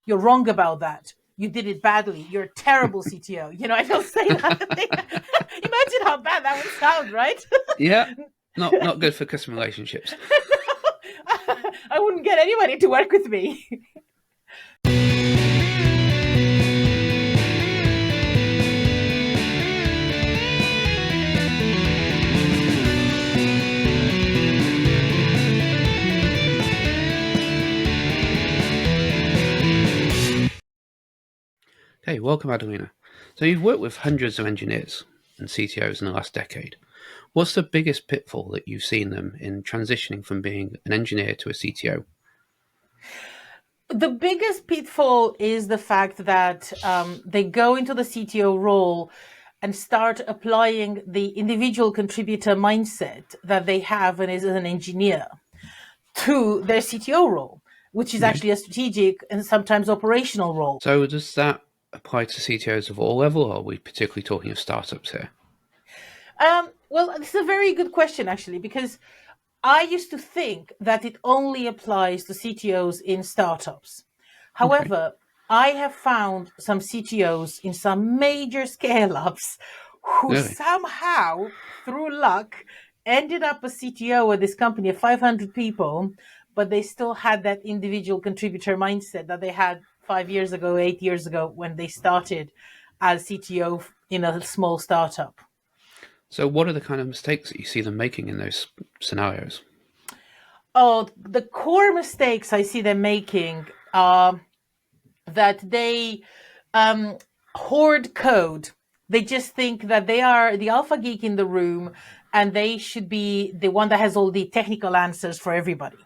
You're wrong about that. You did it badly. You're a terrible CTO. I don't say that. Imagine how bad that would sound, right? Yeah, not good for customer relationships. I wouldn't get anybody to work with me. Hey, welcome, Adelina. So you've worked with hundreds of engineers and CTOs in the last decade. What's the biggest pitfall that you've seen them in transitioning from being an engineer to a CTO? The biggest pitfall is the fact that they go into the CTO role and start applying the individual contributor mindset that they have as an engineer to their CTO role, which is actually a strategic and sometimes operational role. So does that apply to CTOs of all level, or are we particularly talking of startups here? Well, this is a very good question, actually, because I used to think that it only applies to CTOs in startups. However, I have found some CTOs in some major scale ups who Really? somehow, through luck, ended up a CTO at this company of 500 people, but they still had that individual contributor mindset that they had 5 years ago, 8 years ago, when they started as CTO in a small startup. So what are the kind of mistakes that you see them making in those scenarios? Oh, the core mistakes I see them making are that they hoard code. They just think that they are the alpha geek in the room and they should be the one that has all the technical answers for everybody.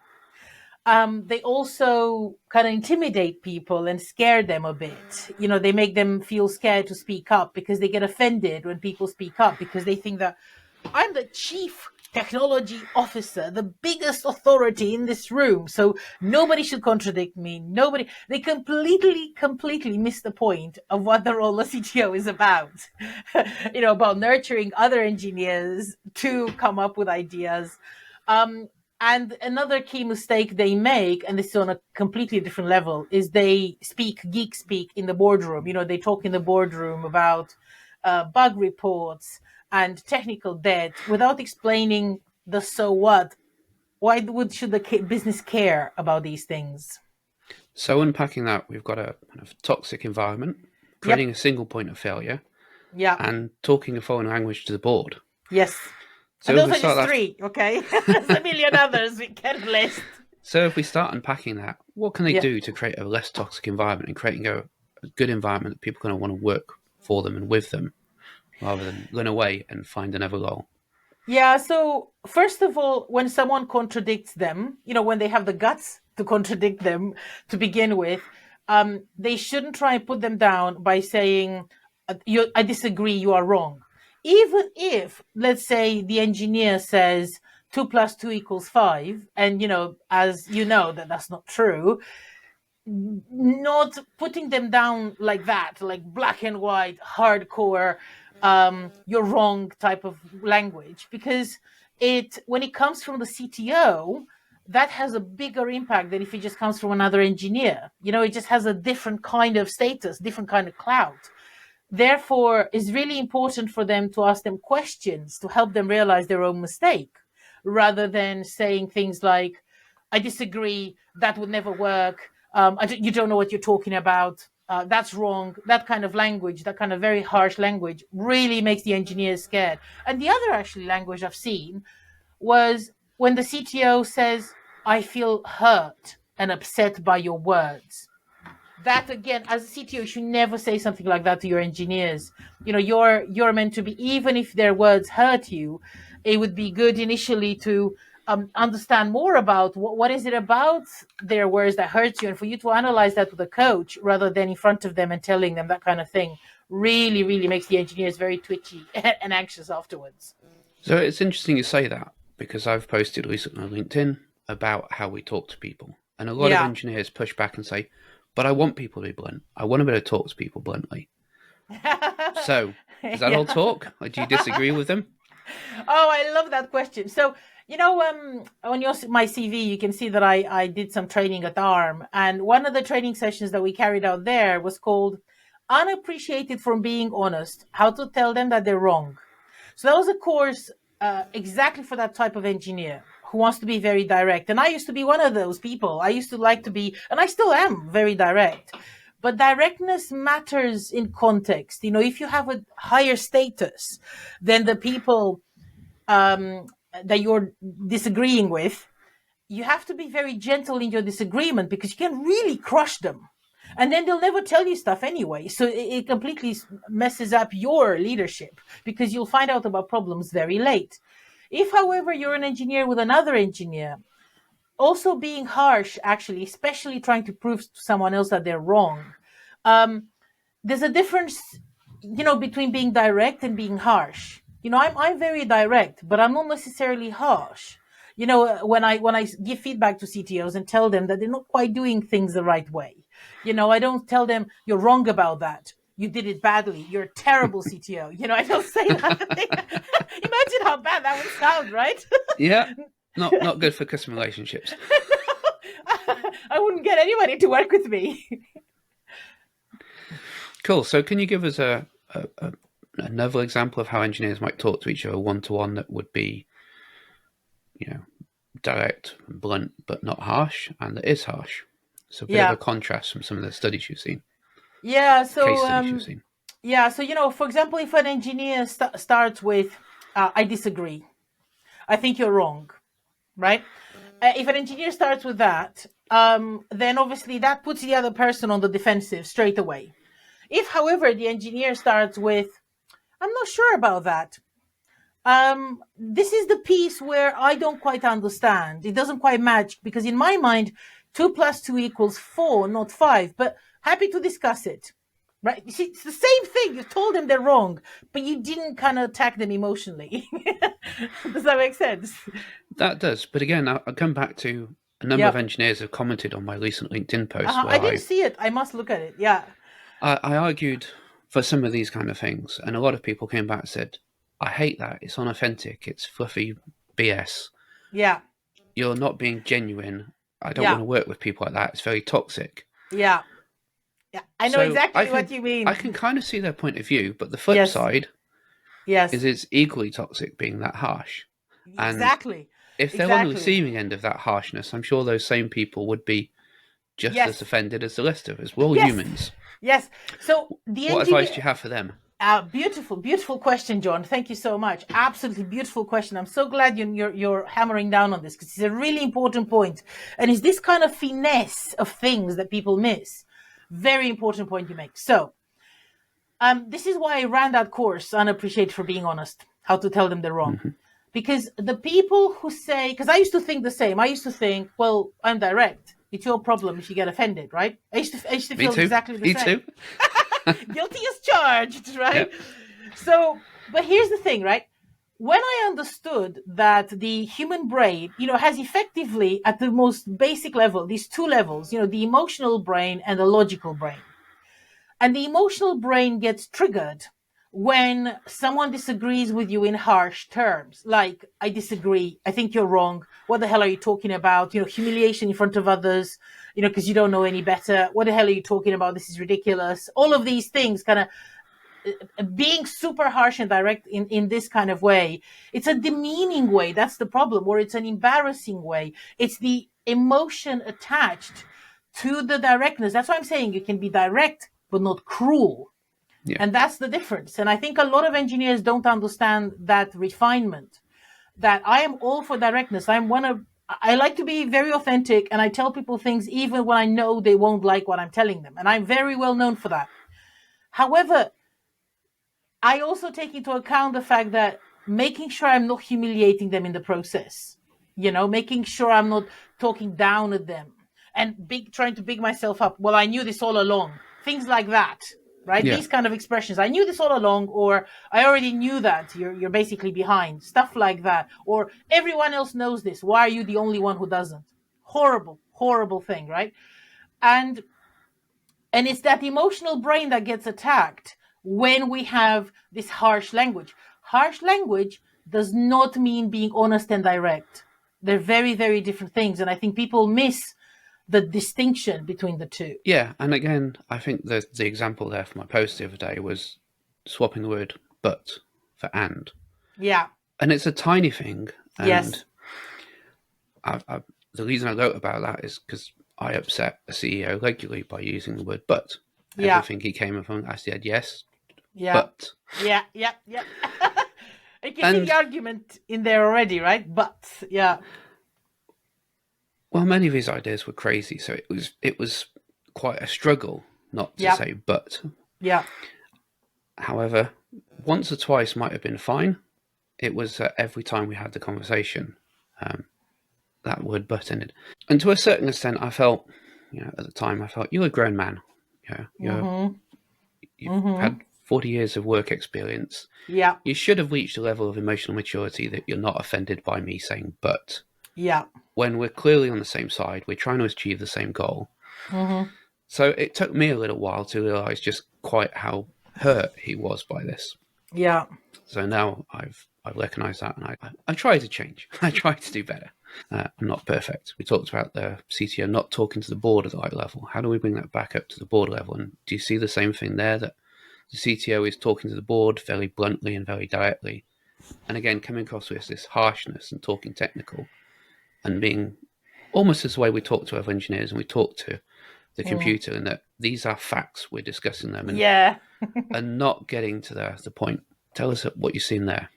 They also kind of intimidate people and scare them a bit. They make them feel scared to speak up because they get offended when people speak up because they think that I'm the chief technology officer, the biggest authority in this room. So nobody should contradict me. They completely miss the point of what the role of CTO is about. About nurturing other engineers to come up with ideas. And another key mistake they make, and this is on a completely different level, is they speak geek speak in the boardroom. They talk in the boardroom about bug reports and technical debt without explaining the so what. Why should the business care about these things? So unpacking that, we've got a kind of toxic environment, creating Yep. a single point of failure, Yeah. and talking a foreign language to the board. Yes. And So if those we are start just that, three, okay? There's a million others we can list. so if we start unpacking that, what can they Yeah. do to create a less toxic environment and creating a good environment that people are going to want to work for them and with them, rather than run away and find another role? Yeah, so first of all, when someone contradicts them, when they have the guts to contradict them to begin with, they shouldn't try and put them down by saying, I disagree, you are wrong. Even if, let's say, the engineer says 2 + 2 = 5, and, as you know, that's not true, not putting them down like that, like black and white, hardcore, you're wrong type of language, because when it comes from the CTO, that has a bigger impact than if it just comes from another engineer. It just has a different kind of status, different kind of clout. Therefore, it's really important for them to ask them questions to help them realize their own mistake, rather than saying things like, I disagree, that would never work, you don't know what you're talking about, that's wrong. That kind of language, that kind of very harsh language, really makes the engineers scared. And the other actually language I've seen was when the CTO says, I feel hurt and upset by your words. That again, as a CTO, you should never say something like that to your engineers. You're meant to be, even if their words hurt you, it would be good initially to understand more about what is it about their words that hurts you, and for you to analyze that with a coach rather than in front of them and telling them that kind of thing. Really, really makes the engineers very twitchy and anxious afterwards. So it's interesting you say that, because I've posted recently on LinkedIn about how we talk to people. And a lot of Yeah. engineers push back and say, but I want people to be blunt. I want to be able to talk to people bluntly. So is that all Yeah. talk? Or do you disagree with them? Oh, I love that question. So, on my CV, you can see that I did some training at ARM, and one of the training sessions that we carried out there was called "Unappreciated from Being Honest: How to Tell Them That They're Wrong." So that was a course exactly for that type of engineer who wants to be very direct. And I used to be one of those people. I used to like to be, and I still am very direct. But directness matters in context. If you have a higher status than the people that you're disagreeing with, you have to be very gentle in your disagreement because you can really crush them. And then they'll never tell you stuff anyway. So it completely messes up your leadership because you'll find out about problems very late. If, however, you're an engineer with another engineer, also being harsh, actually, especially trying to prove to someone else that they're wrong, there's a difference, between being direct and being harsh. I'm very direct, but I'm not necessarily harsh. When I give feedback to CTOs and tell them that they're not quite doing things the right way, I don't tell them you're wrong about that. You did it badly. You're a terrible CTO. I don't say that. Imagine how bad that would sound, right? Yeah, not good for customer relationships. I wouldn't get anybody to work with me. Cool. So can you give us another example of how engineers might talk to each other one-to-one that would be, direct, blunt, but not harsh, and that is harsh? So a bit of a contrast from some of the studies you've seen. Yeah. Case studies you've seen. Yeah. So, for example, if an engineer starts with, I disagree. I think you're wrong. Right? If an engineer starts with that, then obviously that puts the other person on the defensive straight away. If, however, the engineer starts with, I'm not sure about that. This is the piece where I don't quite understand. It doesn't quite match because in my mind, 2 + 2 = 4, not 5, but happy to discuss it. Right? You see, it's the same thing. You told them they're wrong, but you didn't kind of attack them emotionally. Does that make sense? That does. But again, I'll come back to a number of engineers have commented on my recent LinkedIn post. I didn't see it. I must look at it. Yeah. I argued for some of these kind of things, and a lot of people came back and said, I hate that. It's unauthentic. It's fluffy BS. Yeah. You're not being genuine. I don't want to work with people like that. It's very toxic. Yeah. Yeah. I know exactly what you mean. I can kind of see their point of view, but the flip side is it's equally toxic being that harsh. Exactly. And if they're on the receiving end of that harshness, I'm sure those same people would be just as offended as the rest of us. We're all humans. Yes. So what advice do you have for them? Beautiful question, John. Thank you so much. Absolutely beautiful question. I'm so glad you're hammering down on this because it's a really important point. And it's this kind of finesse of things that people miss. Very important point you make. So this is why I ran that course, Unappreciated for Being Honest, how to tell them they're wrong. Mm-hmm. Because the people who say, because I used to think the same. I used to think, well, I'm direct. It's your problem if you get offended, right? I used to feel exactly the same. Me too. Guilty as charged, right? Yep. So, but here's the thing, right? When I understood that the human brain, has effectively at the most basic level, these two levels, the emotional brain and the logical brain. And the emotional brain gets triggered when someone disagrees with you in harsh terms, like, I disagree, I think you're wrong, what the hell are you talking about? Humiliation in front of others, because you don't know any better. What the hell are you talking about? This is ridiculous. All of these things kind of being super harsh and direct in this kind of way. It's a demeaning way. That's the problem. Or it's an embarrassing way. It's the emotion attached to the directness. That's why I'm saying you can be direct, but not cruel. Yeah. And that's the difference. And I think a lot of engineers don't understand that refinement, that I am all for directness. I like to be very authentic, and I tell people things even when I know they won't like what I'm telling them. And I'm very well known for that. However, I also take into account the fact that making sure I'm not humiliating them in the process, making sure I'm not talking down at them and trying to big myself up. Well, I knew this all along. Things like that. Right? Yeah. These kind of expressions. I knew this all along, or I already knew that you're basically behind. Stuff like that. Or everyone else knows this. Why are you the only one who doesn't? Horrible, horrible thing, right? And it's that emotional brain that gets attacked when we have this harsh language. Harsh language does not mean being honest and direct. They're very, very different things. And I think people miss the distinction between the two. Yeah, and again, I think the example there for my post the other day was swapping the word "but" for "and." Yeah. And it's a tiny thing. And Yes. the reason I wrote about that is because I upset a CEO regularly by using the word "but." Yeah. Everything he came up with, I said yes, Yeah. but. Yeah. You can see the argument in there already, right? But yeah. Well, many of his ideas were crazy, so it was quite a struggle not to say "but." Yeah. However, once or twice might have been fine. It was every time we had the conversation, that word "but" ended. And to a certain extent, I felt, at the time, I felt, you're a grown man. You've had 40 years of work experience. Yeah. You should have reached a level of emotional maturity that you're not offended by me saying "but." Yeah. When we're clearly on the same side, we're trying to achieve the same goal. So it took me a little while to realize just quite how hurt he was by this. Yeah. So now I've recognized that, and I try to change. I try to do better. I'm not perfect. We talked about the CTO not talking to the board at the right level. How do we bring that back up to the board level? And do you see the same thing there, that the CTO is talking to the board very bluntly and very directly, and again coming across with this harshness and talking technical and being almost as the way we talk to other engineers and we talk to the computer, and that these are facts, we're discussing them, and and not getting to the point. Tell us what you've seen there.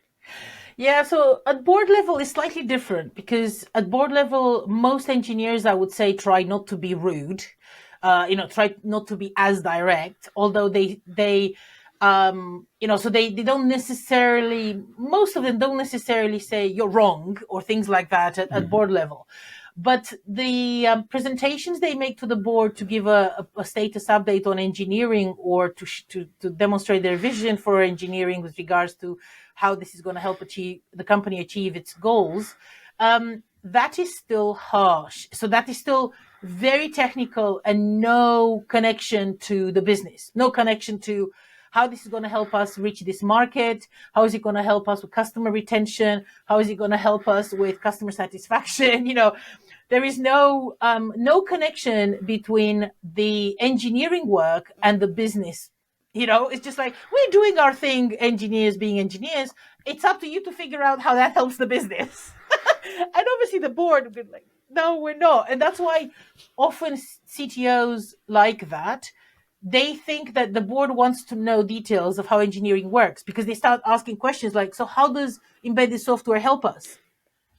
Yeah, so at board level is slightly different, because at board level, most engineers, I would say, try not to be rude, try not to be as direct, although they so they don't necessarily, most of them don't necessarily say you're wrong or things like that at board level. But the presentations they make to the board to give a status update on engineering, or to demonstrate their vision for engineering with regards to how this is going to help the company achieve its goals, that is still harsh. So that is still very technical and no connection to the business, no connection to how this is going to help us reach this market. How is it going to help us with customer retention? How is it going to help us with customer satisfaction? There is no connection between the engineering work and the business. It's just like, we're doing our thing, engineers being engineers. It's up to you to figure out how that helps the business. And obviously the board would be like, no, we're not. And that's why often CTOs like that, they think that the board wants to know details of how engineering works, because they start asking questions like, so how does embedded software help us?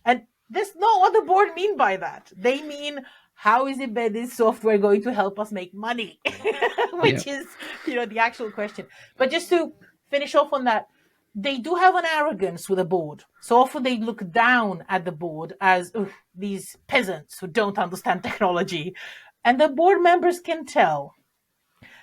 And that's not what the board mean by that. They mean, how is embedded software going to help us make money? Which is, the actual question. But just to finish off on that, they do have an arrogance with the board. So often they look down at the board as these peasants who don't understand technology. And the board members can tell.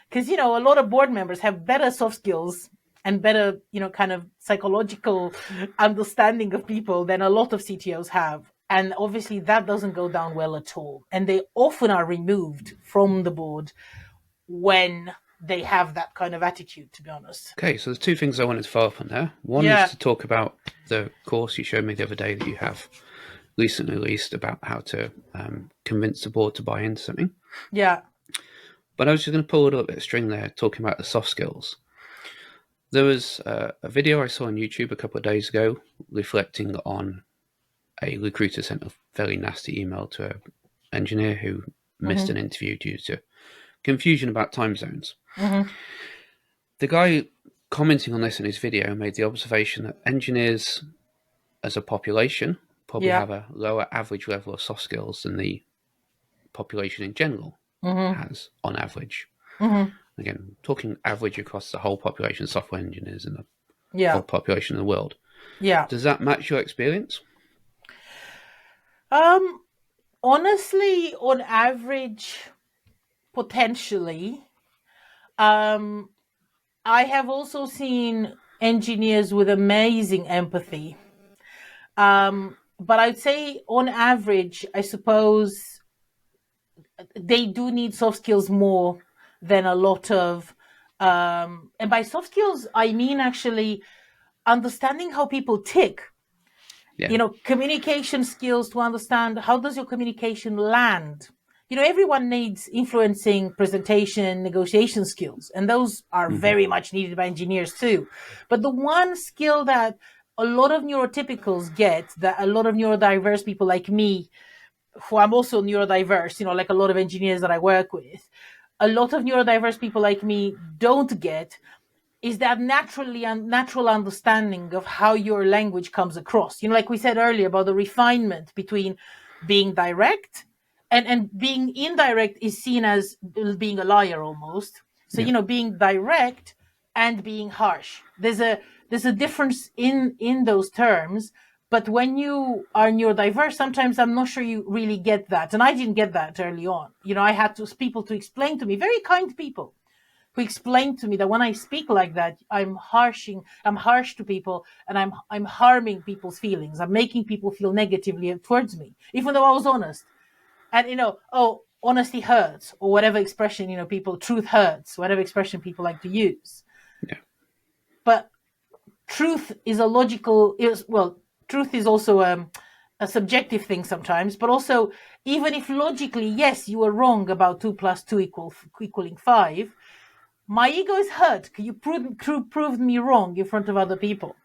Because, a lot of board members have better soft skills and better, kind of psychological understanding of people than a lot of CTOs have. And obviously that doesn't go down well at all. And they often are removed from the board when they have that kind of attitude, to be honest. Okay, so there's two things I wanted to follow up on there. One is to talk about the course you showed me the other day that you have recently released about how to convince the board to buy into something. Yeah. But I was just going to pull a little bit of string there, talking about the soft skills. There was a video I saw on YouTube a couple of days ago reflecting on a recruiter sent a very nasty email to an engineer who missed an interview due to confusion about time zones. The guy commenting on this in his video made the observation that engineers as a population probably have a lower average level of soft skills than the population in general has on average. Again, talking average across the whole population of software engineers in the whole population of the world. Does that match your experience? Honestly, on average, potentially. I have also seen engineers with amazing empathy. But I'd say on average, I suppose they do need soft skills more than a lot of, and by soft skills, I mean actually understanding how people tick. Yeah. You know, communication skills to understand how does your communication land. You know, everyone needs influencing, presentation, negotiation skills, and those are very much needed by engineers too. But the one skill that a lot of neurotypicals get, that a lot of neurodiverse people like me, who I'm also neurodiverse, you know, like a lot of engineers that I work with, a lot of neurodiverse people like me don't get, is that natural understanding of how your language comes across. You know, like we said earlier about the refinement between being direct and being indirect is seen as being a liar almost. So, Yeah. you know, being direct and being harsh. There's a difference in those terms. But when you are neurodiverse, sometimes I'm not sure you really get that. And I didn't get that early on. You know, I had people to explain to me, very kind people, who explained to me that when I speak like that, I'm harsh to people, and I'm harming people's feelings. I'm making people feel negatively towards me, even though I was honest. And you know, oh, honesty hurts, or whatever expression, you know, truth hurts, whatever expression people like to use. Yeah. But truth is truth is also a subjective thing sometimes, but also, even if logically, yes, you were wrong about 2 + 2 equaling 5, my ego is hurt. You proved me wrong in front of other people,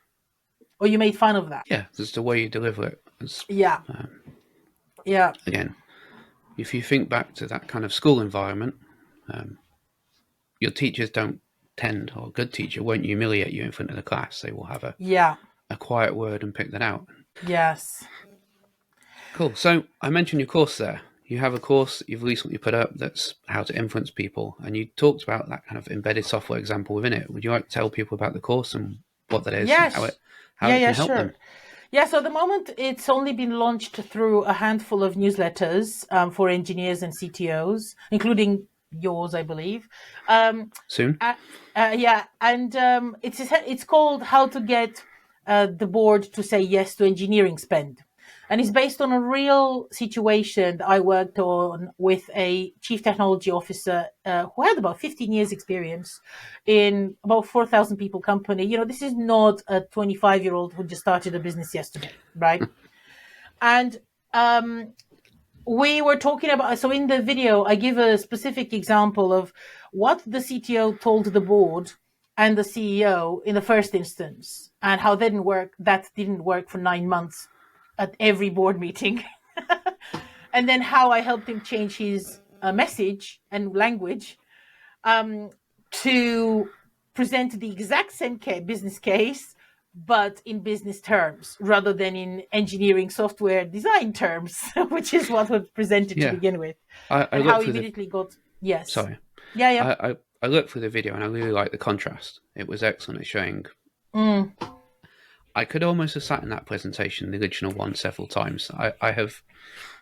or you made fun of that. Yeah. There's the way you deliver it. Yeah, yeah, Again, if you think back to that kind of school environment, your teachers don't tend, or a good teacher won't humiliate you in front of the class. They will have yeah, a quiet word and pick that out. yes, Cool. So I mentioned your course there. You have a course that you've recently put up that's how to influence people, and you talked about that kind of embedded software example within it. Would you like to tell people about the course and what that is and yes, how yeah, it yeah, can help them? sure. Yeah, so at the moment it's only been launched through a handful of newsletters for engineers and CTOs, including yours, I believe. Soon? Yeah, and it's called "How to Get the Board to Say Yes to Engineering Spend," and it's based on a real situation that I worked on with a chief technology officer who had about 15 years experience in about 4,000 people company. You know, this is not a 25-year-old who just started a business yesterday, right? And we were talking about, so in the video I give a specific example of what the CTO told the board and the CEO in the first instance, and how that didn't work for 9 months at every board meeting. And then how I helped him change his message and language to present the exact same business case, but in business terms rather than in engineering software design terms, which is what was presented to Yeah. begin with. I And how looked he through immediately got, yes. Sorry. Yeah, yeah. I looked through the video and I really liked the contrast. It was excellent at showing. I could almost have sat in that presentation, the original one, several times. I have,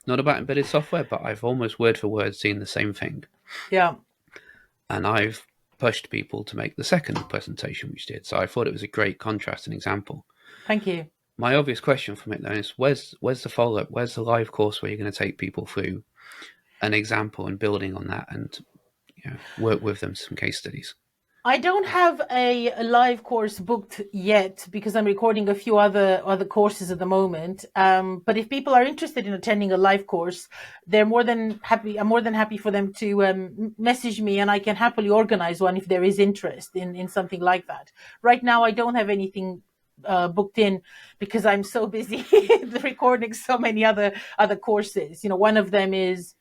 not about embedded software, but I've almost word for word seen the same thing. Yeah. And I've pushed people to make the second presentation, which did. So I thought it was a great contrast and example. Thank you. My obvious question from it, though, is where's the follow-up? Where's the live course where you're going to take people through an example and building on that and work with them some case studies? I don't have a live course booked yet because I'm recording a few other courses at the moment. But if people are interested in attending a live course, they're more than happy. I'm more than happy for them to message me, and I can happily organize one if there is interest in something like that. Right now, I don't have anything booked in because I'm so busy recording so many other courses. You know, one of them is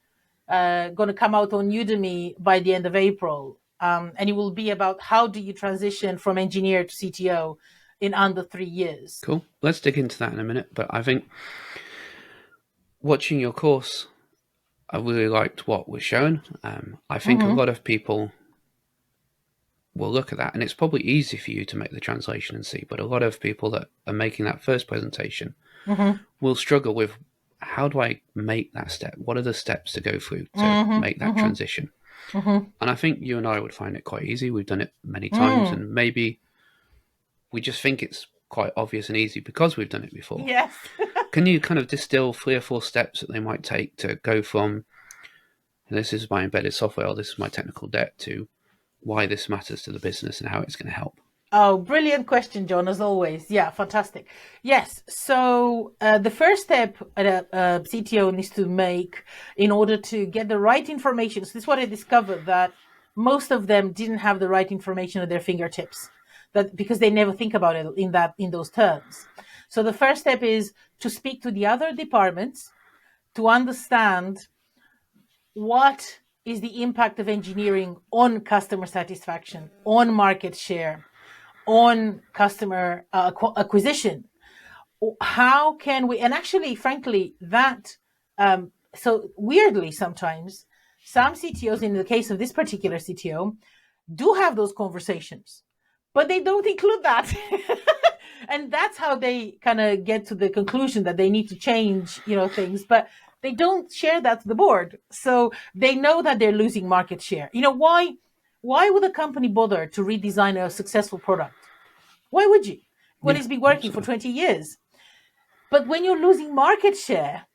going to come out on Udemy by the end of April. And it will be about how do you transition from engineer to CTO in under 3 years. Cool. Let's dig into that in a minute. But I think watching your course, I really liked what was shown. I think a lot of people will look at that, and it's probably easy for you to make the translation and see, but a lot of people that are making that first presentation will struggle with, how do I make that step? What are the steps to go through to make that transition? And I think you and I would find it quite easy. We've done it many times, and maybe we just think it's quite obvious and easy because we've done it before. Yes. Can you kind of distill 3 or 4 steps that they might take to go from, this is my embedded software, or this is my technical debt, to why this matters to the business and how it's going to help? Oh, brilliant question, John, as always. Yeah, fantastic. Yes. So the first step a CTO needs to make in order to get the right information. So this is what I discovered, that most of them didn't have the right information at their fingertips, that because they never think about it in those terms. So the first step is to speak to the other departments to understand what is the impact of engineering on customer satisfaction, on market share, on customer acquisition. How can we, and actually, frankly, that, so weirdly, sometimes some CTOs, in the case of this particular CTO, do have those conversations, but they don't include that. And that's how they kind of get to the conclusion that they need to change, things, but they don't share that to the board. So they know that they're losing market share. Why would a company bother to redesign a successful product? Why would you? When Yeah, it's been working for absolutely. 20 years. But when you're losing market share,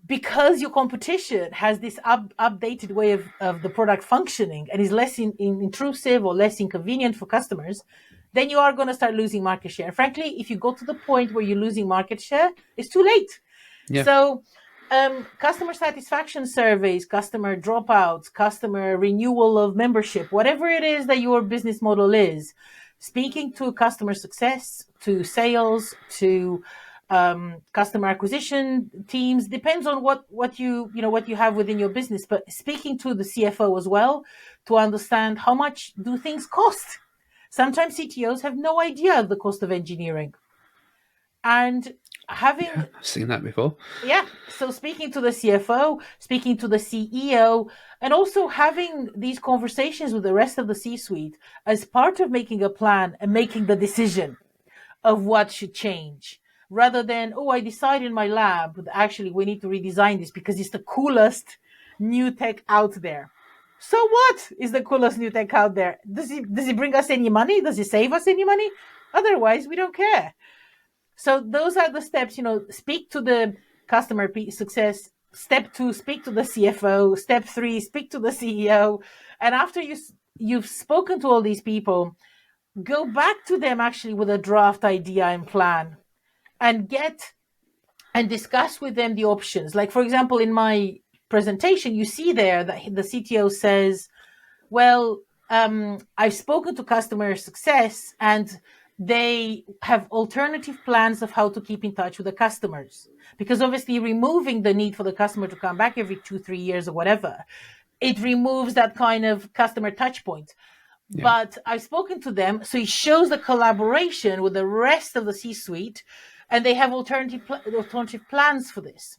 because your competition has this updated way of the product functioning and is less intrusive or less inconvenient for customers, then you are going to start losing market share. Frankly, if you go to the point where you're losing market share, it's too late. Yeah. So customer satisfaction surveys, customer dropouts, customer renewal of membership, whatever it is that your business model is, speaking to customer success, to sales, to customer acquisition teams, depends on what you have within your business, but speaking to the CFO as well to understand how much do things cost. Sometimes CTOs have no idea of the cost of engineering, and having, I've seen that before. yeah, so speaking to the CFO, speaking to the CEO, and also having these conversations with the rest of the C-suite as part of making a plan and making the decision of what should change, rather than, oh, I decided in my lab that actually we need to redesign this because it's the coolest new tech out there. So what is the coolest new tech out there? Does it bring us any money? Does it save us any money? Otherwise, we don't care. So those are the steps. Speak to the customer success. Step 2, speak to the CFO. Step 3, speak to the CEO. And after you've spoken to all these people, go back to them actually with a draft idea and plan, and discuss with them the options. Like, for example, in my presentation, you see there that the CTO says, well, I've spoken to customer success and they have alternative plans of how to keep in touch with the customers, because obviously removing the need for the customer to come back every 2-3 years or whatever, it removes that kind of customer touch point. Yeah. But I've spoken to them, so it shows the collaboration with the rest of the C-suite, and they have alternative plans for this.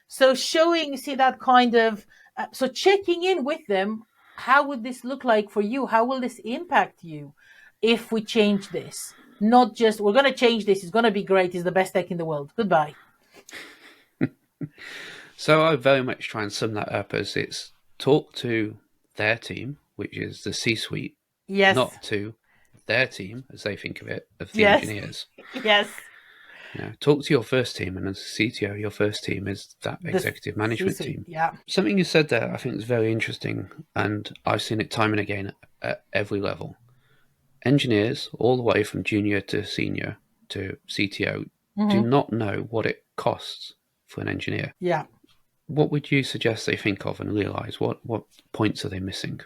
So showing, see that kind of, so checking in with them, how would this look like for you? How will this impact you if we change this? Not just, we're going to change this, it's going to be great, it's the best tech in the world. Goodbye. So I very much try and sum that up as it's talk to their team, which is the C-suite, Yes. not to their team, as they think of it, of the Yes. engineers. Yes. Talk to your first team, and as a CTO, your first team is that executive management C-suite, team. yeah. Something you said there I think is very interesting, and I've seen it time and again at every level. Engineers, all the way from junior to senior to CTO, do not know what it costs for an engineer. Yeah. What would you suggest they think of and realize? What points are they missing?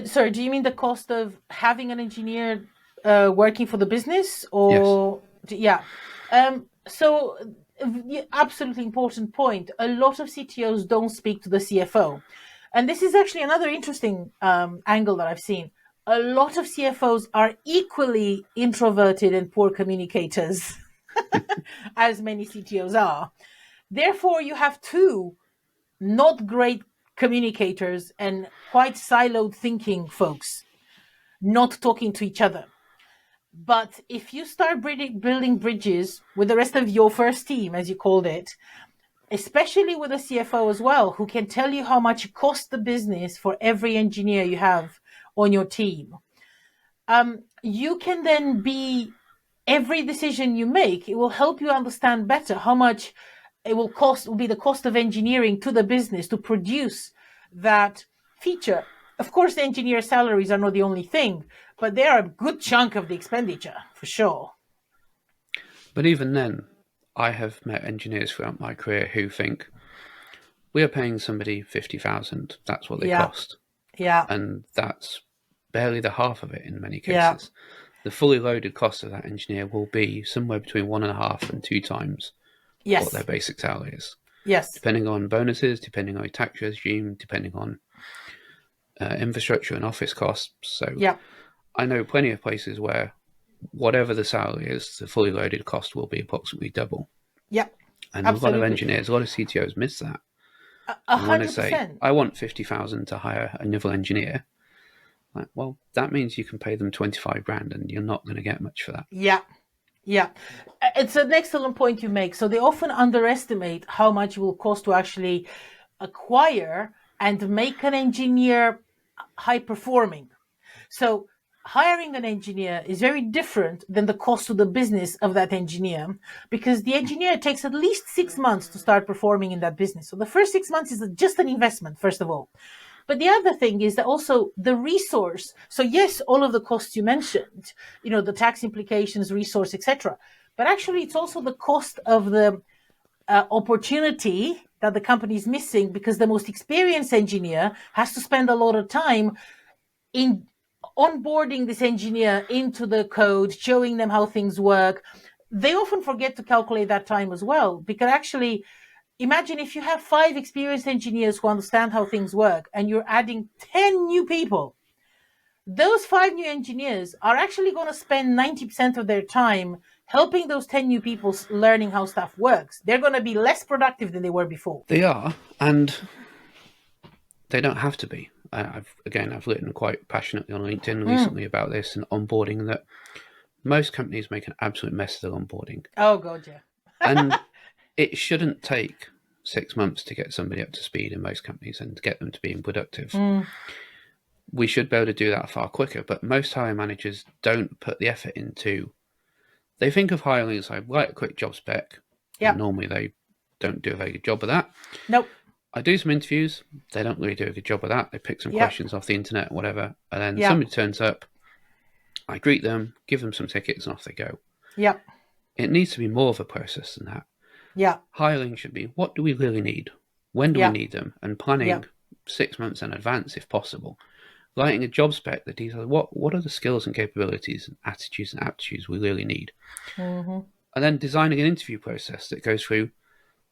Sorry, do you mean the cost of having an engineer working for the business, or? Yes. Yeah. So absolutely important point. A lot of CTOs don't speak to the CFO. And this is actually another interesting angle that I've seen. A lot of CFOs are equally introverted and poor communicators, as many CTOs are. Therefore, you have two not great communicators and quite siloed thinking folks not talking to each other. But if you start building bridges with the rest of your first team, as you called it, especially with a CFO as well, who can tell you how much it costs the business for every engineer you have on your team, you can then every decision you make, it will help you understand better how much it will be the cost of engineering to the business to produce that feature Of course, the engineer salaries are not the only thing, but they are a good chunk of the expenditure, for sure. But even then, I have met engineers throughout my career who think, we are paying somebody 50,000, that's what they cost. Yeah. And that's barely the half of it in many Yeah. cases. The fully loaded cost of that engineer will be somewhere between 1.5 and 2 times what their basic salary is. Yes. Depending on bonuses, depending on tax regime, depending on infrastructure and office costs. So I know plenty of places where whatever the salary is, the fully loaded cost will be approximately double. Yeah. And absolutely. A lot of engineers, a lot of CTOs miss that. 100%. When they say, I want 50,000 to hire another engineer, like, well, that means you can pay them 25 grand and you're not going to get much for that. Yeah. Yeah. It's an excellent point you make. So they often underestimate how much it will cost to actually acquire and make an engineer high performing. So hiring an engineer is very different than the cost to the business of that engineer, because the engineer takes at least 6 months to start performing in that business. So the first 6 months is just an investment, first of all. But the other thing is that also the resource. So yes, all of the costs you mentioned, the tax implications, resource, etc. But actually, it's also the cost of the opportunity that the company is missing, because the most experienced engineer has to spend a lot of time in onboarding this engineer into the code, showing them how things work. They often forget to calculate that time as well, because actually, imagine if you have 5 experienced engineers who understand how things work and you're adding 10 new people. Those 5 new engineers are actually going to spend 90% of their time helping those 10 new people learning how stuff works. They're going to be less productive than they were before. They are, and they don't have to be. I've written quite passionately on LinkedIn recently about this and onboarding, that most companies make an absolute mess of their onboarding. Oh, God, yeah. And it shouldn't take 6 months to get somebody up to speed in most companies and to get them to being productive. We should be able to do that far quicker, but most hiring managers don't put the effort into. They think of hiring as like, write a quick job spec. Yeah. Normally they don't do a very good job of that. Nope. I do some interviews. They don't really do a good job of that. They pick some questions off the internet, whatever, and then somebody turns up. I greet them, give them some tickets, and off they go. Yeah. It needs to be more of a process than that. Yeah. Hiring should be, what do we really need? When do we need them? And planning 6 months in advance, if possible. Writing a job spec that details what are the skills and capabilities and attitudes and aptitudes we really need. And then designing an interview process that goes through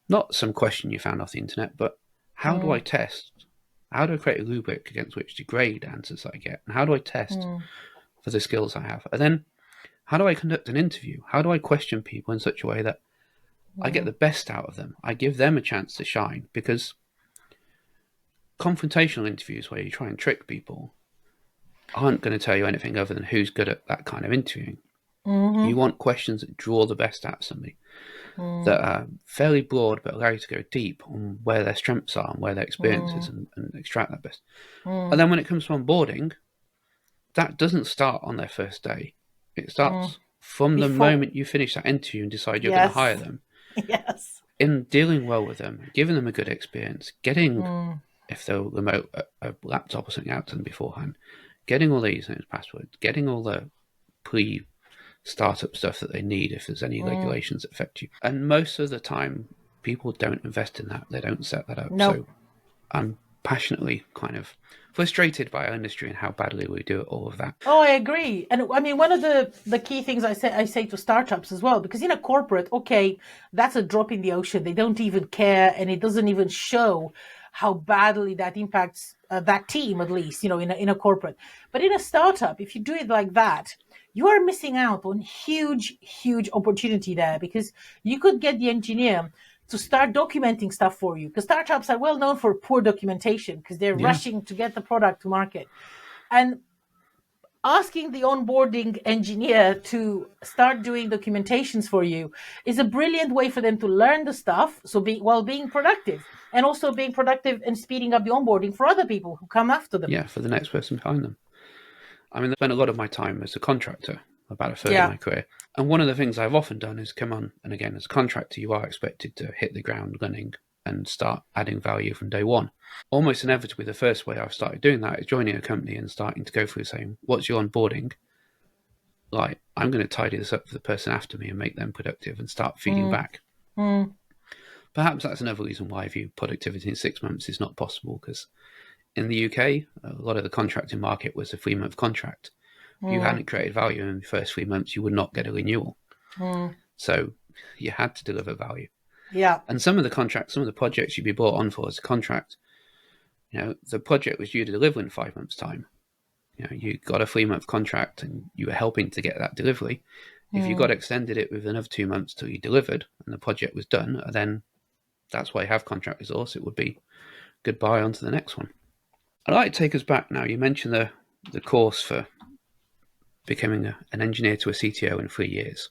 not some question you found off the internet, but how do I test? How do I create a rubric against which to grade answers I get? And how do I test for the skills I have? And then how do I conduct an interview? How do I question people in such a way that I get the best out of them? I give them a chance to shine, because confrontational interviews where you try and trick people aren't going to tell you anything other than who's good at that kind of interviewing. You want questions that draw the best out of somebody, that are fairly broad but allow you to go deep on where their strengths are and where their experience is, and extract that best. And then when it comes to onboarding, that doesn't start on their first day. It starts from the moment you finish that interview and decide you're going to hire them. Yes. In dealing well with them, giving them a good experience, getting, if they're remote, a laptop or something out to them beforehand, getting all their usernames, passwords, getting all the pre-startup stuff that they need if there's any regulations that affect you. And most of the time, people don't invest in that. They don't set that up. Nope. So I'm passionately kind of frustrated by our industry and how badly we do all of that. Oh, I agree. And I mean, one of the key things I say to startups as well, because in a corporate, okay, that's a drop in the ocean. They don't even care, and it doesn't even show how badly that impacts that team, at least, in a corporate. But in a startup, if you do it like that, you are missing out on huge, huge opportunity there, because you could get the engineer to start documenting stuff for you, because startups are well known for poor documentation because they're rushing to get the product to market. And asking the onboarding engineer to start doing documentations for you is a brilliant way for them to learn the stuff, while being productive, and also being productive and speeding up the onboarding for other people who come after them. Yeah, for the next person behind them. I mean, I spent a lot of my time as a contractor, about a third of my career. And one of the things I've often done is come on, and again, as a contractor, you are expected to hit the ground running and start adding value from day one. Almost inevitably, the first way I've started doing that is joining a company and starting to go through saying, what's your onboarding? Like, I'm going to tidy this up for the person after me and make them productive and start feeding back. Perhaps that's another reason why I view productivity in 6 months is not possible, because in the UK, a lot of the contracting market was a 3-month contract. If you hadn't created value in the first 3 months, you would not get a renewal. So you had to deliver value. Yeah. And some of the contracts, some of the projects you'd be brought on for as a contract, the project was due to deliver in 5 months' time. You got a 3-month contract and you were helping to get that delivery. If you got extended it with another 2 months till you delivered and the project was done, then that's why you have contract resource. It would be goodbye on to the next one. I'd like to take us back now. You mentioned the course for becoming an engineer to a CTO in 3 years.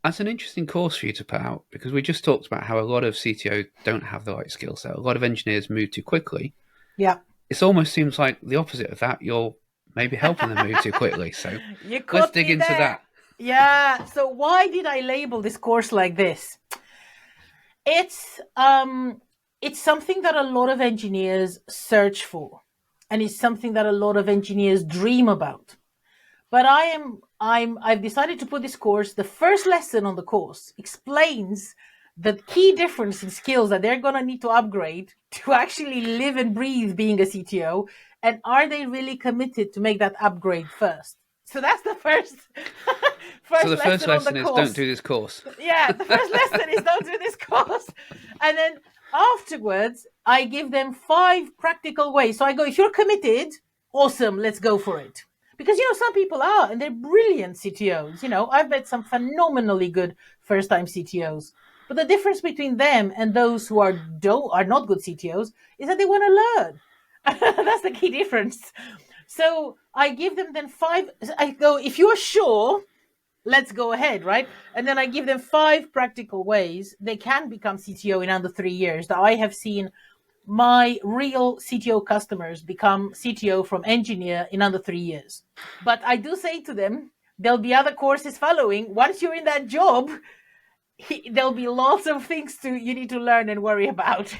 That's an interesting course for you to put out, because we just talked about how a lot of CTOs don't have the right skill set. A lot of engineers move too quickly. Yeah. It almost seems like the opposite of that. You're maybe helping them move too quickly. So let's dig into that. Yeah. So why did I label this course like this? It's something that a lot of engineers search for, and it's something that a lot of engineers dream about. But I've decided to put this course. The first lesson on the course explains the key difference in skills that they're going to need to upgrade to actually live and breathe being a CTO. And are they really committed to make that upgrade first? So that's the first So the first lesson is don't do this course. Yeah, the first lesson is don't do this course. And then afterwards, I give them 5 practical ways. So I go, if you're committed, awesome, let's go for it. Because, some people are, and they're brilliant CTOs. I've met some phenomenally good first-time CTOs. But the difference between them and those who are not good CTOs is that they want to learn. That's the key difference. So I give them then 5. I go, if you're sure, let's go ahead, right? And then I give them 5 practical ways they can become CTO in under 3 years that I have seen my real CTO customers become CTO from engineer in under 3 years. But I do say to them, there'll be other courses following. Once you're in that job, there'll be lots of things you need to learn and worry about.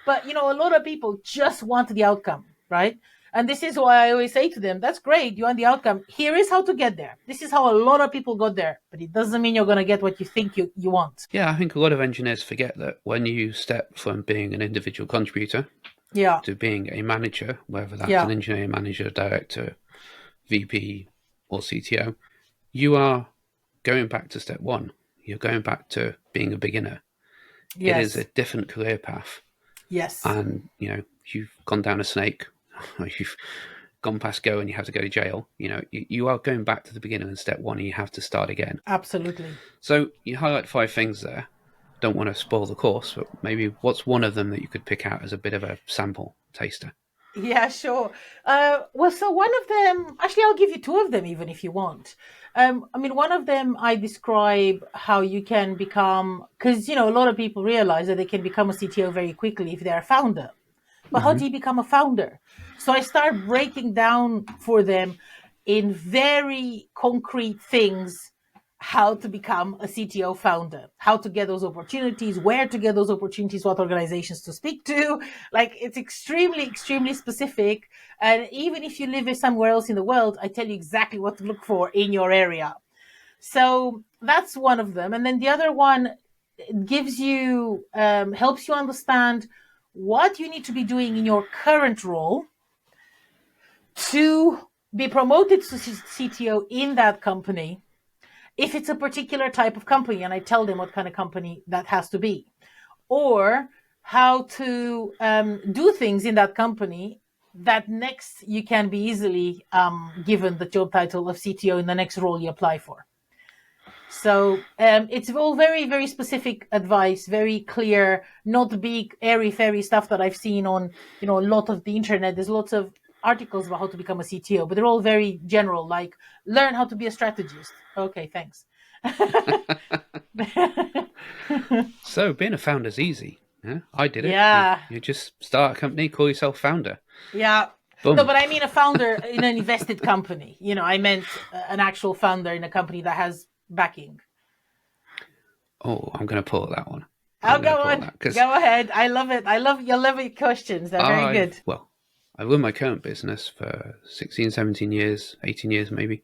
But, a lot of people just want the outcome, right? And this is why I always say to them, that's great, you want the outcome. Here is how to get there. This is how a lot of people got there. But it doesn't mean you're going to get what you think you want. Yeah, I think a lot of engineers forget that when you step from being an individual contributor to being a manager, whether that's an engineering manager, director, VP, or CTO, you are going back to step 1. You're going back to being a beginner. Yes. It is a different career path. Yes. And, you've gone down a snake, you've gone past go and you have to go to jail. You are going back to the beginning in step 1 and you have to start again. Absolutely. So you highlight 5 things there. Don't want to spoil the course, but maybe what's one of them that you could pick out as a bit of a sample taster? Yeah, sure. So one of them, actually, I'll give you 2 of them even if you want. One of them, I describe how you can become, because, a lot of people realize that they can become a CTO very quickly if they're a founder. But how do you become a founder? So I start breaking down for them in very concrete things how to become a CTO founder, how to get those opportunities, where to get those opportunities, what organizations to speak to. Like, it's extremely, extremely specific. And even if you live somewhere else in the world, I tell you exactly what to look for in your area. So that's one of them. And then the other one gives you, helps you understand what you need to be doing in your current role to be promoted to CTO in that company, if it's a particular type of company, and I tell them what kind of company that has to be, or how to do things in that company that next you can be easily given the job title of CTO in the next role you apply for. So it's all very, very specific advice, very clear, not big, airy-fairy stuff that I've seen on, a lot of the internet. There's lots of articles about how to become a CTO, but they're all very general, like learn how to be a strategist. Okay, thanks. So being a founder is easy. Yeah, I did it. Yeah. You just start a company, call yourself founder. Yeah. Boom. No, but I mean a founder in an invested company. I meant an actual founder in a company that has backing. Oh, I'm going to pull that one. Oh, I'm going to go put on on. that because Go ahead. I love it. I love your lovely questions. They're very good. I've run my current business for 16, 17 years, 18 years maybe,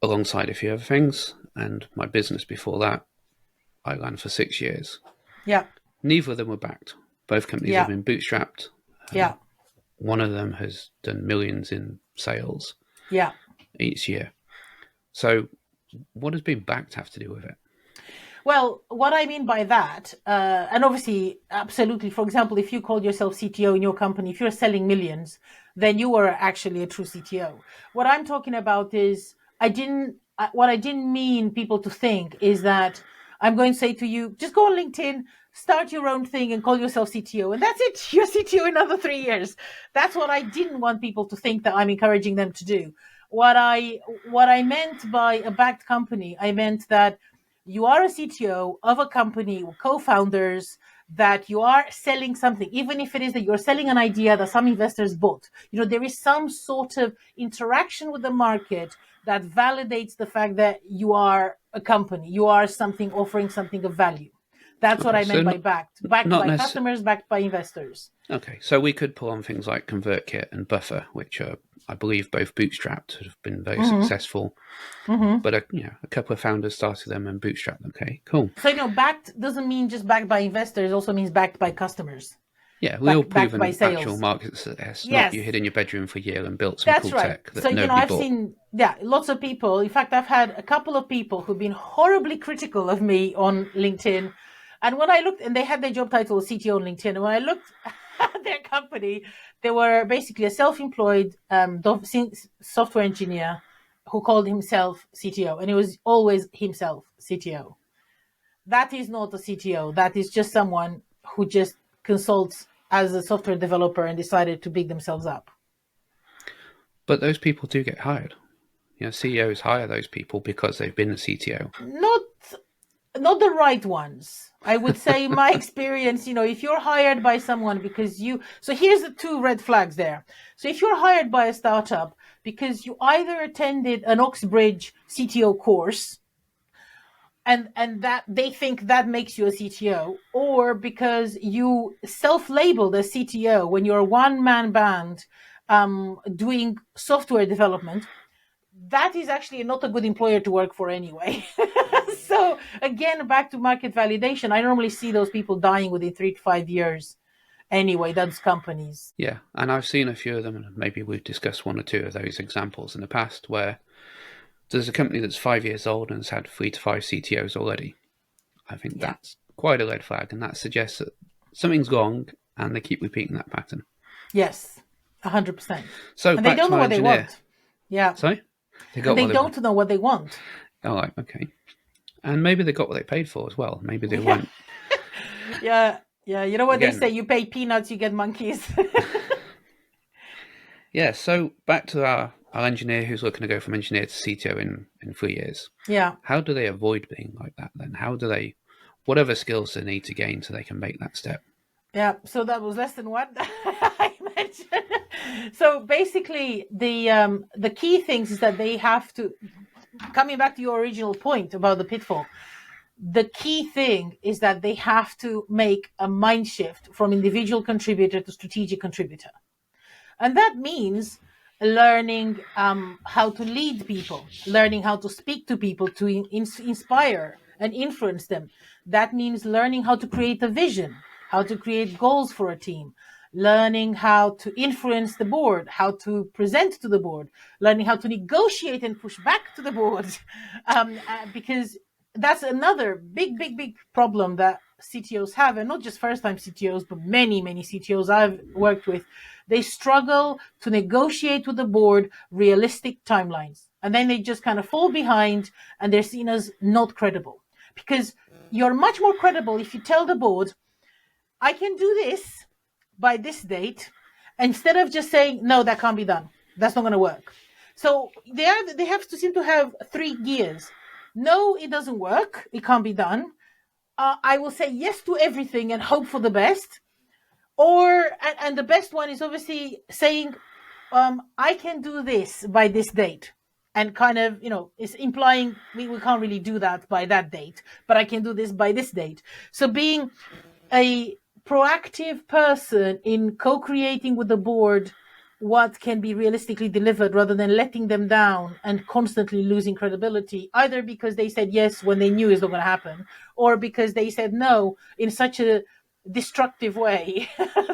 alongside a few other things. And my business before that, I ran for 6 years. Yeah. Neither of them were backed. Both companies have been bootstrapped. Yeah. One of them has done millions in sales each year. So what does being backed have to do with it? Well, what I mean by that, and obviously, absolutely, for example, if you called yourself CTO in your company, if you're selling millions, then you were actually a true CTO. What I'm talking about is, what I didn't mean people to think is that I'm going to say to you, just go on LinkedIn, start your own thing and call yourself CTO. And that's it. You're CTO in another 3 years. That's what I didn't want people to think that I'm encouraging them to do. What I meant by a backed company, I meant that you are a CTO of a company with co-founders, that you are selling something, even if it is that you're selling an idea that some investors bought. There is some sort of interaction with the market that validates the fact that you are a company, you are something offering something of value. That's what I meant by backed by customers, backed by investors. Okay, so we could pull on things like ConvertKit and Buffer, which are, I believe, both bootstrapped, have been very successful. But a couple of founders started them and bootstrapped them. Okay, cool. So backed doesn't mean just backed by investors; it also means backed by customers. Yeah, real proven actual market success. Yes. Not you hid in your bedroom for a year and built some cool tech that nobody I've bought. seen lots of people. In fact, I've had a couple of people who've been horribly critical of me on LinkedIn. And when I looked, and they had their job title as CTO on LinkedIn, and when I looked at their company, they were basically a self-employed software engineer who called himself CTO, and it was always himself CTO. That is not a CTO. That is just someone who just consults as a software developer and decided to big themselves up. But those people do get hired. CEOs hire those people because they've been a CTO. Not the right ones. I would say my experience, if you're hired by someone because so here's the two red flags there. So if you're hired by a startup because you either attended an Oxbridge CTO course and that they think that makes you a CTO, or because you self-labeled as CTO when you're a one-man band doing software development, that is actually not a good employer to work for anyway. So again, back to market validation, I normally see those people dying within 3 to 5 years anyway, those companies. Yeah, and I've seen a few of them, and maybe we've discussed one or two of those examples in the past, where there's a company that's 5 years old and has had 3 to 5 CTOs already. I think that's quite a red flag, and that suggests that something's wrong, and they keep repeating that pattern. Yes, 100%. So and they don't know what they want. Yeah. Sorry? They don't know what they want. Oh, right, okay. And maybe they got what they paid for as well. Maybe they weren't. Yeah. You know what they say? You pay peanuts, you get monkeys. Yeah. So back to our engineer who's looking to go from engineer to CTO in 3 years. Yeah. How do they avoid being like that then? How do they, whatever skills they need to gain so they can make that step? Yeah. So that was less than what I mentioned. So basically, the key things is that they have to. Coming back to your original point about the pitfall, the key thing is that they have to make a mind shift from individual contributor to strategic contributor. And that means learning how to lead people, learning how to speak to people, to inspire and influence them. That means learning how to create a vision, how to create goals for a team, learning how to influence the board, how to present to the board, learning how to negotiate and push back to the board. Because that's another big problem that CTOs have, and not just first-time CTOs, but many CTOs I've worked with. They struggle to negotiate with the board realistic timelines. And then they just kind of fall behind and they're seen as not credible. Because you're much more credible if you tell the board, I can do this by this date, instead of just saying, no, that can't be done. That's not going to work. So they have to seem to have 3 gears. No, it doesn't work. It can't be done. I will say yes to everything and hope for the best. And the best one is obviously saying, I can do this by this date. and kind of, it's implying we can't really do that by that date, but I can do this by this date. So being a proactive person in co-creating with the board what can be realistically delivered rather than letting them down and constantly losing credibility, either because they said yes when they knew it's not going to happen, or because they said no in such a destructive way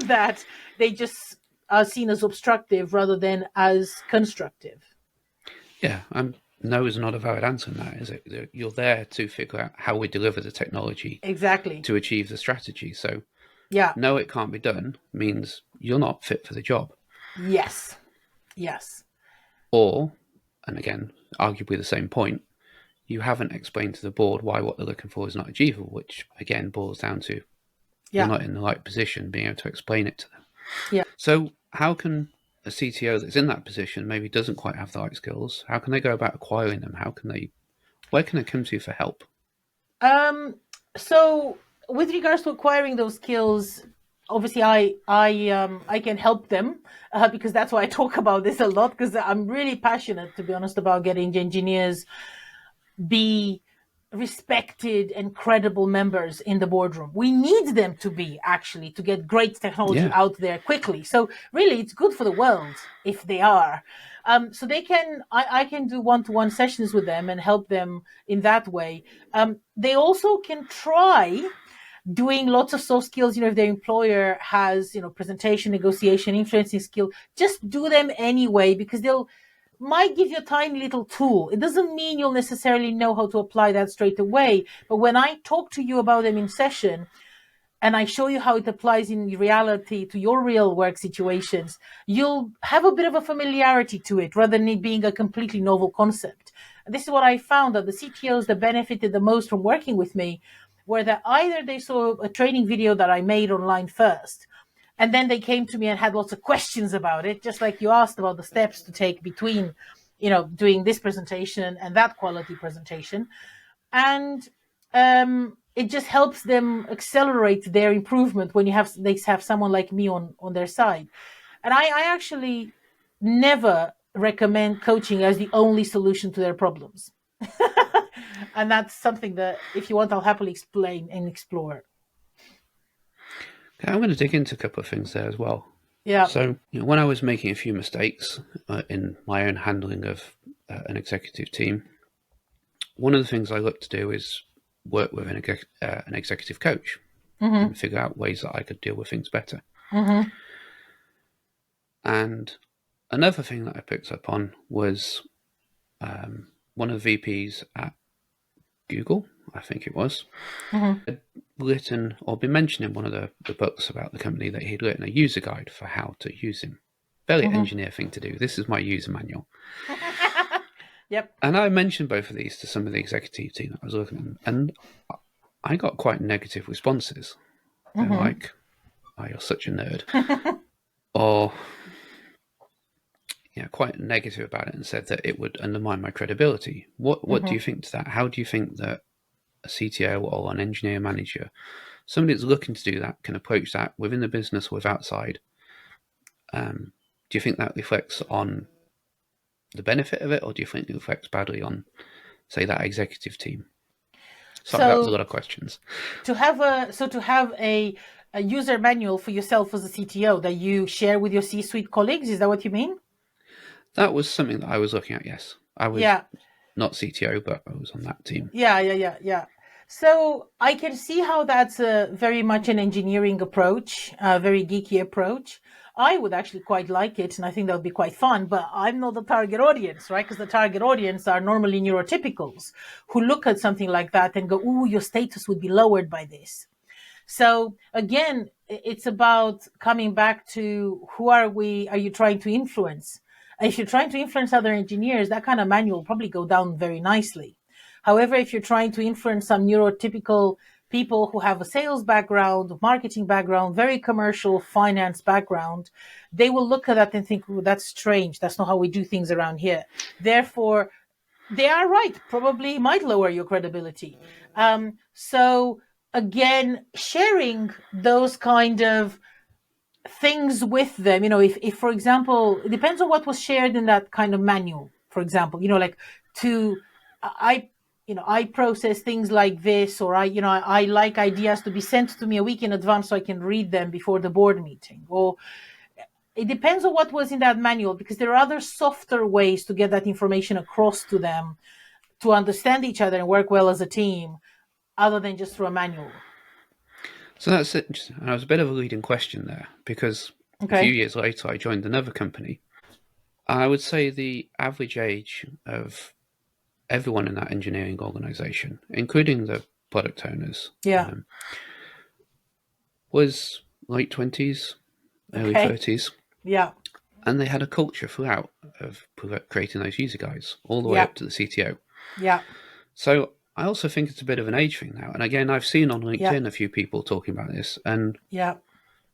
that they just are seen as obstructive rather than as constructive. Yeah, no is not a valid answer in that, is it? You're there to figure out how we deliver the technology Exactly. to achieve the strategy. So Yeah. no, it can't be done means you're not fit for the job. Yes. Or, and again, arguably the same point, you haven't explained to the board why what they're looking for is not achievable, which again boils down to you're not in the right position being able to explain it to them. Yeah. So how can a CTO that's in that position maybe doesn't quite have the right skills, how can they go about acquiring them? Where can they come to for help? So with regards to acquiring those skills, obviously I can help them because that's why I talk about this a lot, because I'm really passionate, to be honest, about getting engineers be respected and credible members in the boardroom. We need them to be, actually, to get great technology out there quickly. So really, it's good for the world if they are. So they can, I can do one-to-one sessions with them and help them in that way. They also can try doing lots of soft skills. If their employer has, presentation, negotiation, influencing skill, just do them anyway, because they'll might give you a tiny little tool. It doesn't mean you'll necessarily know how to apply that straight away. But when I talk to you about them in session and I show you how it applies in reality to your real work situations, you'll have a bit of a familiarity to it rather than it being a completely novel concept. And this is what I found, that the CTOs that benefited the most from working with me were that either they saw a training video that I made online first, and then they came to me and had lots of questions about it, just like you asked about the steps to take between, doing this presentation and that quality presentation. And it just helps them accelerate their improvement when they have someone like me on their side. And I actually never recommend coaching as the only solution to their problems. And that's something that, if you want, I'll happily explain and explore. Okay, I'm going to dig into a couple of things there as well. Yeah. So when I was making a few mistakes in my own handling of an executive team, one of the things I looked to do is work with an executive coach and figure out ways that I could deal with things better. And another thing that I picked up on was one of the VPs at Google, I think it was, had written or been mentioned in one of the books about the company that he'd written a user guide for how to use him. Very engineer thing to do. This is my user manual. Yep. And I mentioned both of these to some of the executive team that I was looking at, and I got quite negative responses. They're like, "Oh, you're such a nerd," or quite negative about it, and said that it would undermine my credibility. What do you think to that? How do you think that a CTO or an engineer manager, somebody that's looking to do that, can approach that within the business or with outside? Do you think that reflects on the benefit of it, or do you think it reflects badly on, say, that executive team? Sorry, that was a lot of questions. To have a user manual for yourself as a CTO that you share with your C-suite colleagues, is that what you mean? That was something that I was looking at, yes. I was not CTO, but I was on that team. Yeah. So I can see how that's very much an engineering approach, a very geeky approach. I would actually quite like it, and I think that would be quite fun, but I'm not the target audience, right? Because the target audience are normally neurotypicals who look at something like that and go, ooh, your status would be lowered by this. So again, it's about coming back to who are you trying to influence? If you're trying to influence other engineers, that kind of manual will probably go down very nicely. However, if you're trying to influence some neurotypical people who have a sales background, marketing background, very commercial finance background, they will look at that and think, oh, that's strange. That's not how we do things around here. Therefore, they are right. Probably might lower your credibility. So again, sharing those kind of things with them, if for example, it depends on what was shared in that kind of manual. for example, like I process things like this, or I like ideas to be sent to me a week in advance so I can read them before the board meeting. Or it depends on what was in that manual, because there are other softer ways to get that information across to them to understand each other and work well as a team, other than just through a manual. So that's it. And I was a bit of a leading question there, because a few years later I joined another company. I would say the average age of everyone in that engineering organization, including the product owners, was late 20s, early 30s. Yeah. And they had a culture throughout of creating those user guides, all the way up to the CTO. Yeah. So I also think it's a bit of an age thing now. And again, I've seen on LinkedIn a few people talking about this, and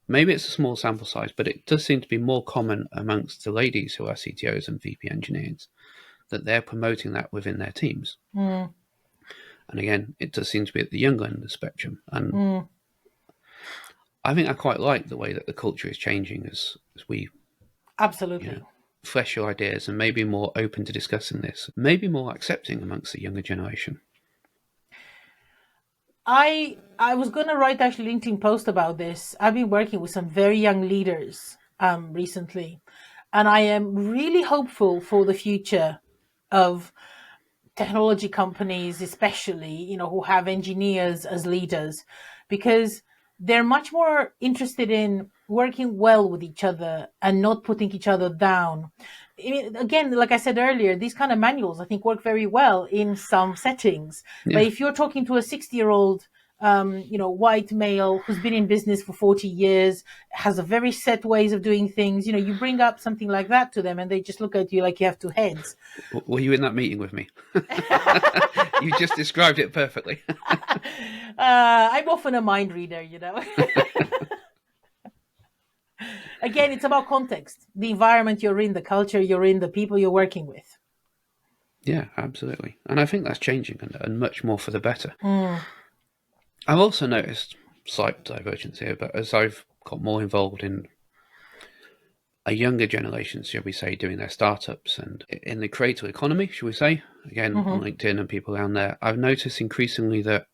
maybe it's a small sample size, but it does seem to be more common amongst the ladies who are CTOs and VP engineers, that they're promoting that within their teams. And again, it does seem to be at the younger end of the spectrum. And I think I quite like the way that the culture is changing as we absolutely fresh ideas, and maybe more open to discussing this, maybe more accepting amongst the younger generation. I was going to write actually a LinkedIn post about this. I've been working with some very young leaders recently, and I am really hopeful for the future of technology companies, especially, who have engineers as leaders, because they're much more interested in working well with each other and not putting each other down. I mean, again, like I said earlier, these kind of manuals, I think, work very well in some settings. But if you're talking to a 60-year-old, white male who's been in business for 40 years, has a very set ways of doing things, you bring up something like that to them and they just look at you like you have two heads. Were you in that meeting with me? You just described it perfectly. I'm often a mind reader, Again, it's about context, the environment you're in, the culture you're in, the people you're working with. Yeah, absolutely. And I think that's changing, and much more for the better. I've also noticed, slight divergence here, but as I've got more involved in a younger generation, shall we say, doing their startups and in the creator economy, shall we say, again, on LinkedIn and people around there, I've noticed increasingly that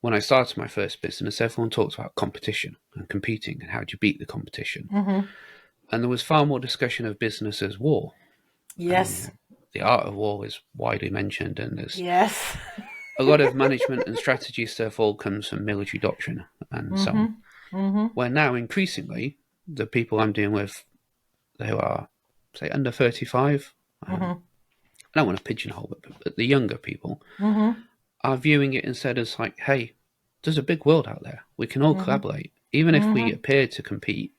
when I started my first business, everyone talks about competition and competing and how do you beat the competition. And there was far more discussion of business as war. Yes. The art of war is widely mentioned, and there's a lot of management and strategy stuff all comes from military doctrine and so on. Where now, increasingly, the people I'm dealing with who are, say, under 35, I don't want to pigeonhole it, but the younger people are viewing it instead as like, hey, there's a big world out there. We can all collaborate. Even if we appear to compete,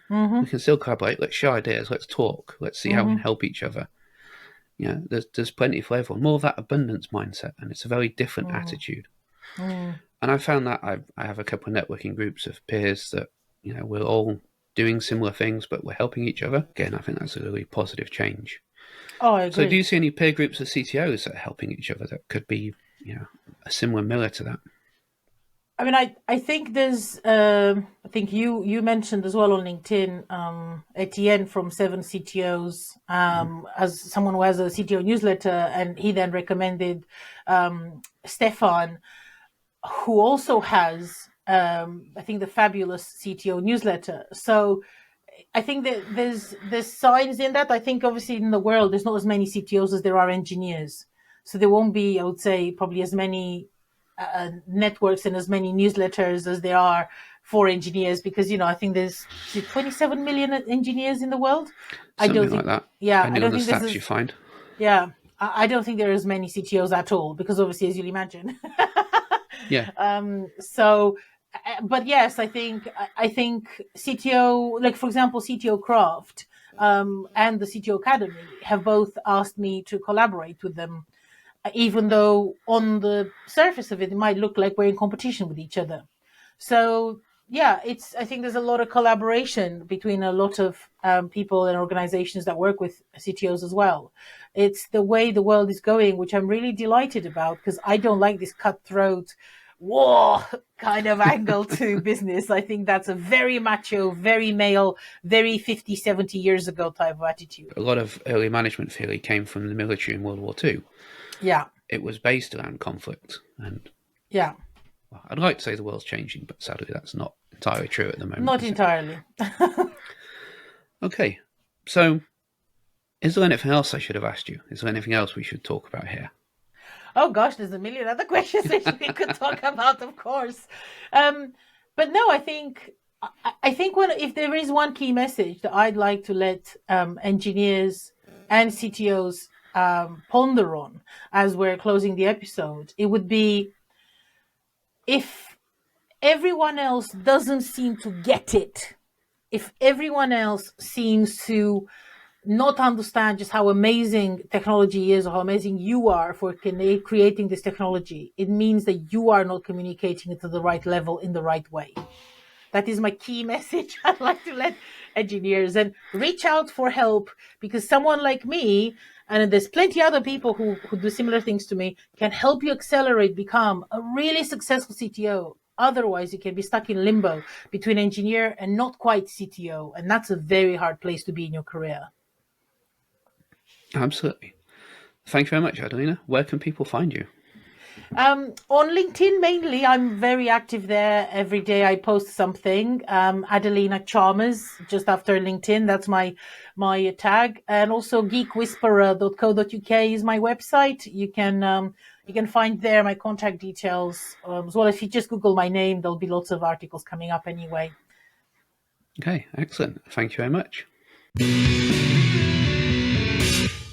we can still collaborate. Let's share ideas. Let's talk. Let's see how we can help each other. There's plenty for everyone. More of that abundance mindset, and it's a very different attitude. And I found that I have a couple of networking groups of peers that, we're all doing similar things, but we're helping each other. Again, I think that's a really positive change. Oh, I agree. So do you see any peer groups of CTOs that are helping each other that could be, a similar mirror to that? I mean, I think there's, I think you mentioned as well on LinkedIn, Etienne from 7 CTOs, as someone who has a CTO newsletter, and he then recommended Stefan, who also has, I think, the fabulous CTO newsletter. So I think that there's signs in that. I think obviously in the world, there's not as many CTOs as there are engineers. So there won't be, I would say, probably as many networks and as many newsletters as there are for engineers, because I think there's 27 million engineers in the world. Something I don't like think that. Yeah, I don't think the stats you find. Yeah, I don't think there are as many CTOs at all, because obviously, as you'll imagine. So, but yes, I think CTO, like for example, CTO Craft and the CTO Academy have both asked me to collaborate with them, even though on the surface of it, it might look like we're in competition with each other. So yeah, I think there's a lot of collaboration between a lot of people and organizations that work with CTOs as well. It's the way the world is going, which I'm really delighted about, because I don't like this cutthroat, war kind of angle to business. I think that's a very macho, very male, very 50, 70 years ago type of attitude. A lot of early management theory came from the military in World War II. Yeah. It was based around conflict. And yeah, well, I'd like to say the world's changing, but sadly that's not entirely true at the moment. not entirely. Okay, so is there anything else I should have asked you? Is there anything else we should talk about here? Oh gosh, there's a million other questions which we could talk about, of course. But no, I think if there is one key message that I'd like to let engineers and CTOs ponder on as we're closing the episode, it would be, if everyone else doesn't seem to get it, if everyone else seems to not understand just how amazing technology is or how amazing you are for creating this technology, it means that you are not communicating it to the right level in the right way. That is my key message I'd like to let engineers, and reach out for help, because someone like me, and there's plenty other people who do similar things to me, can help you accelerate, become a really successful CTO. Otherwise, you can be stuck in limbo between engineer and not quite CTO. And that's a very hard place to be in your career. Absolutely. Thank you very much, Adelina. Where can people find you? On LinkedIn mainly. I'm very active there. Every day I post something. Adelina Chalmers, just after LinkedIn. That's my tag. And also geekwhisperer.co.uk is my website. You can find there my contact details as well. If you just Google my name, there'll be lots of articles coming up anyway. Okay, excellent. Thank you very much.